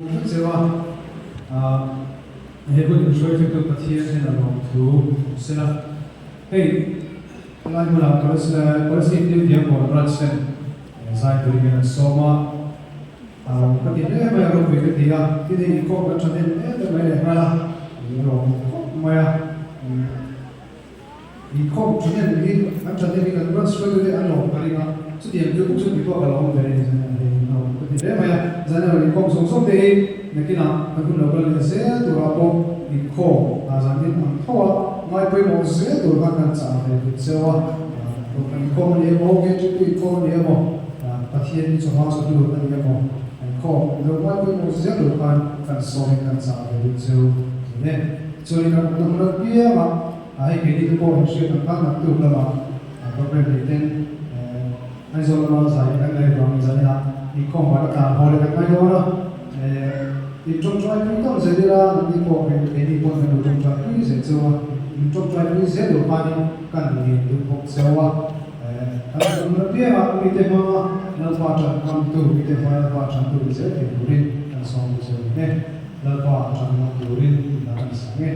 제가 해본 프로젝트 파티에 나가고 세라 hey lain mana polisi itu dia mau racun saya berikan soma ketika saya berpikir dia tidak ikut macam ini tapi malah maya ikut macam ini macam ini kan buat sesuatu yang anu kali ni setiap itu pun itu kalau dari ketika maya jangan ikut sungsung deh Nakina, aku nak belajar saya tu apa ikut, azan ini apa, mai pergi masa tu akan cakap sewa, bukan ikut ni apa, kita ikut ni apa, pasien ni cuma satu ni apa, ikut, kalau mai pergi masa tu akan soal akan cakap sewa, ni, jadi kalau kita dia mah, ini tu pun sesuatu yang tu lama, beberapa itu, Aizolama saya kan dari bang misalnya ikut pada boleh kan orang Trong trai cũng có sẽ ra đi bộ cái đi bộ cái trong trai cũng sẽ cho trong trai cũng sẽ được bao nhiêu cần gì được học sẽ qua anh nói biết là cái thế mà nó phát triển làm từ cái thế mà phát triển từ sẽ thì đủ đi anh xong rồi sẽ nghe nó phát triển làm đủ đi là anh sẽ nghe